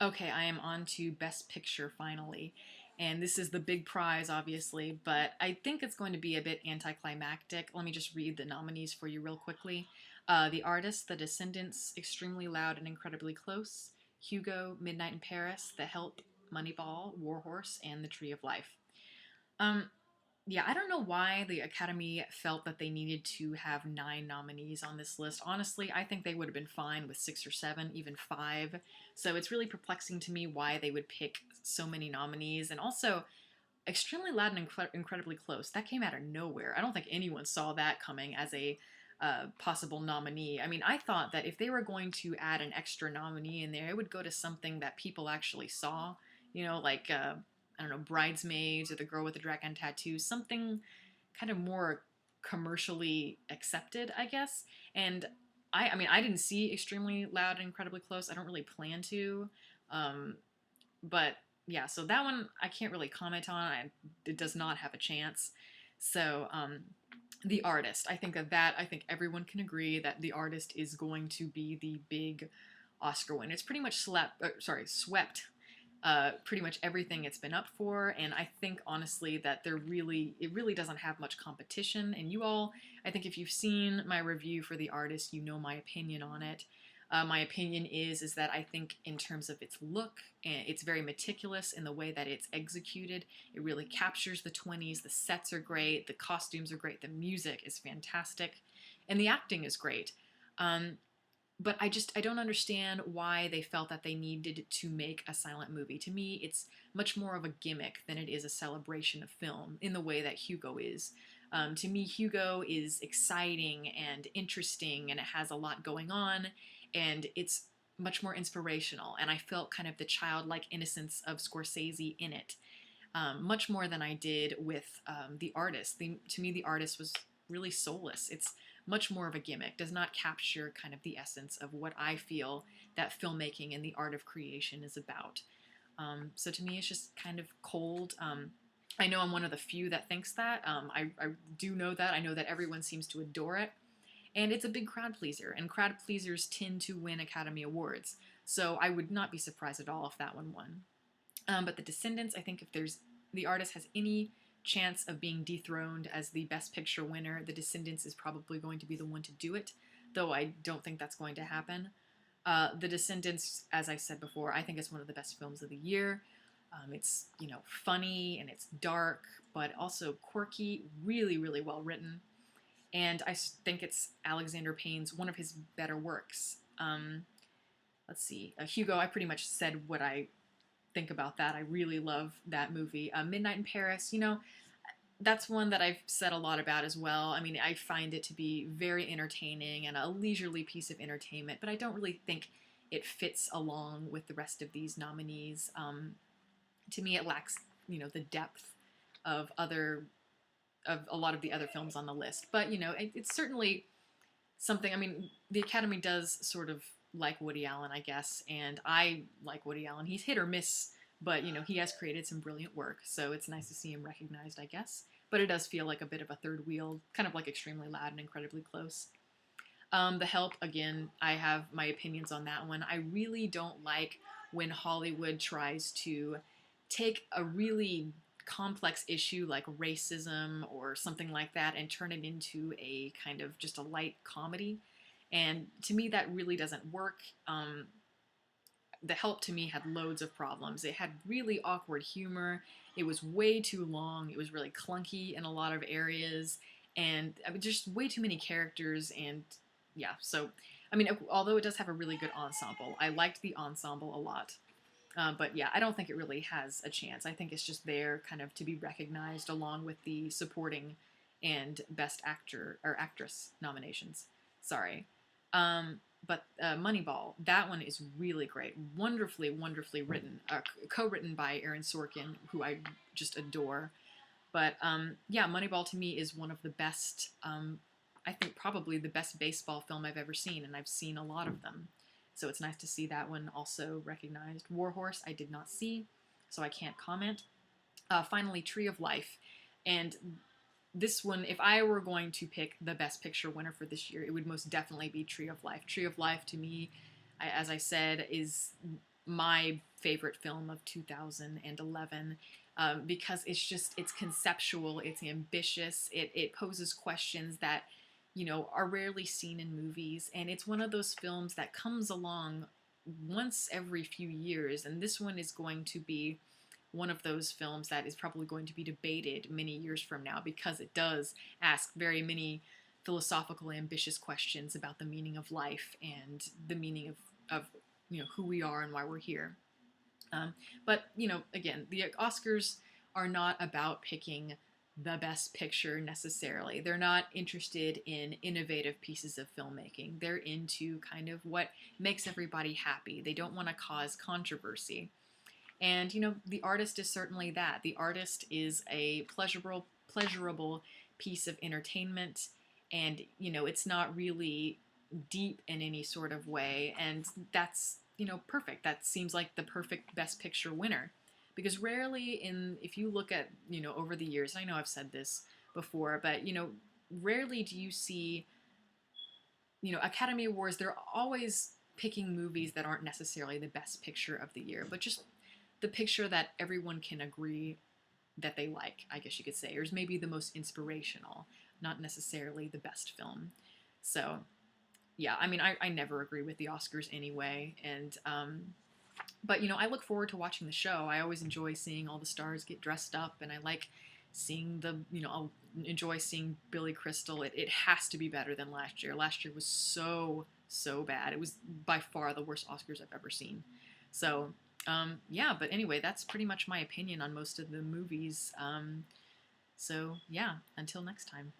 Okay, I am on to Best Picture finally. And this is the big prize, obviously, but I think it's going to be a bit anticlimactic. Let me just read the nominees for you real quickly. The Artist, The Descendants, Extremely Loud and Incredibly Close, Hugo, Midnight in Paris, The Help, Moneyball, Warhorse, and The Tree of Life. Um, yeah, I don't know why the Academy felt that they needed to have nine nominees on this list. Honestly, I think they would have been fine with six or seven, even five. So it's really perplexing to me why they would pick so many nominees. And also, Extremely Loud and Incredibly Close, that came out of nowhere. I don't think anyone saw that coming as a possible nominee. I mean, I thought that if they were going to add an extra nominee in there, it would go to something that people actually saw, like I don't know, Bridesmaids or The Girl with the Dragon Tattoo, something kind of more commercially accepted, I guess. And I mean, I didn't see Extremely Loud and Incredibly Close. I don't really plan to. Um, but yeah, so that one I can't really comment on. It does not have a chance. So the Artist, I think everyone can agree that The Artist is going to be the big Oscar win. It's pretty much swept pretty much everything it's been up for, and I think honestly that it really doesn't have much competition. And you all, I think if you've seen my review for The Artist, you know my opinion on it. My opinion is that I think in terms of its look, it's very meticulous in the way that it's executed. It really captures the 20s. The sets are great, the costumes are great, the music is fantastic, and the acting is great. But I don't understand why they felt that they needed to make a silent movie. To me, it's much more of a gimmick than it is a celebration of film in the way that Hugo is. To me, Hugo is exciting and interesting, and it has a lot going on, and it's much more inspirational. And I felt kind of the childlike innocence of Scorsese in it, much more than I did with The Artist. To me, The Artist was really soulless. It's much more of a gimmick, does not capture kind of the essence of what I feel that filmmaking and the art of creation is about. So to me, it's just kind of cold. I know I'm one of the few that thinks that. I do know that. I know that everyone seems to adore it. And it's a big crowd pleaser, and crowd pleasers tend to win Academy Awards. So I would not be surprised at all if that one won. But The Descendants, I think if the artist has any chance of being dethroned as the Best Picture winner, The Descendants is probably going to be the one to do it, though I don't think that's going to happen. The Descendants, as I said before, I think it's one of the best films of the year. It's, funny and it's dark, but also quirky, really, really well written. And I think it's Alexander Payne's one of his better works. Let's see. Hugo, I pretty much said what I think about that. I really love that movie. Midnight in Paris, that's one that I've said a lot about as well. I mean, I find it to be very entertaining and a leisurely piece of entertainment, but I don't really think it fits along with the rest of these nominees. To me, it lacks, the depth of a lot of the other films on the list. But, it's certainly something. I mean, the Academy does sort of like Woody Allen, I guess, and I like Woody Allen. He's hit or miss, but he has created some brilliant work, so it's nice to see him recognized, I guess. But it does feel like a bit of a third wheel, kind of like Extremely Loud and Incredibly Close. The Help, again, I have my opinions on that one. I really don't like when Hollywood tries to take a really complex issue like racism or something like that and turn it into a kind of just a light comedy. And to me, that really doesn't work. The Help to me had loads of problems. It had really awkward humor. It was way too long. It was really clunky in a lot of areas. And I mean, just way too many characters. And yeah, so, I mean, although it does have a really good ensemble, I liked the ensemble a lot. But yeah, I don't think it really has a chance. I think it's just there kind of to be recognized along with the supporting and best actor or actress nominations. Sorry. But Moneyball, that one is really great. Wonderfully, wonderfully written. Co-written by Aaron Sorkin, who I just adore. But yeah, Moneyball to me is one of the best, I think probably the best baseball film I've ever seen, and I've seen a lot of them. So it's nice to see that one also recognized. Warhorse, I did not see, so I can't comment. Finally, Tree of Life. And this one, if I were going to pick the Best Picture winner for this year, it would most definitely be Tree of Life. Tree of Life, to me, as I said, is my favorite film of 2011, because it's conceptual, it's ambitious, it poses questions that are rarely seen in movies, and it's one of those films that comes along once every few years, and this one is going to be one of those films that is probably going to be debated many years from now, because it does ask very many philosophical, ambitious questions about the meaning of life and the meaning of who we are and why we're here. But again, the Oscars are not about picking the best picture necessarily. They're not interested in innovative pieces of filmmaking. They're into kind of what makes everybody happy. They don't want to cause controversy. And the artist is certainly that. The artist is a pleasurable piece of entertainment, and it's not really deep in any sort of way, and that's perfect. That seems like the perfect best picture winner, because rarely if you look at over the years, I know I've said this before, but rarely do you see Academy Awards. They're always picking movies that aren't necessarily the best picture of the year, but just the picture that everyone can agree that they like, I guess you could say, or is maybe the most inspirational, not necessarily the best film. So yeah, I mean, I never agree with the Oscars anyway, and but I look forward to watching the show. I always enjoy seeing all the stars get dressed up, and I like seeing I'll enjoy seeing Billy Crystal. It has to be better than last year. Last year was so bad. It was by far the worst Oscars I've ever seen. So yeah, but anyway, that's pretty much my opinion on most of the movies. So yeah, until next time.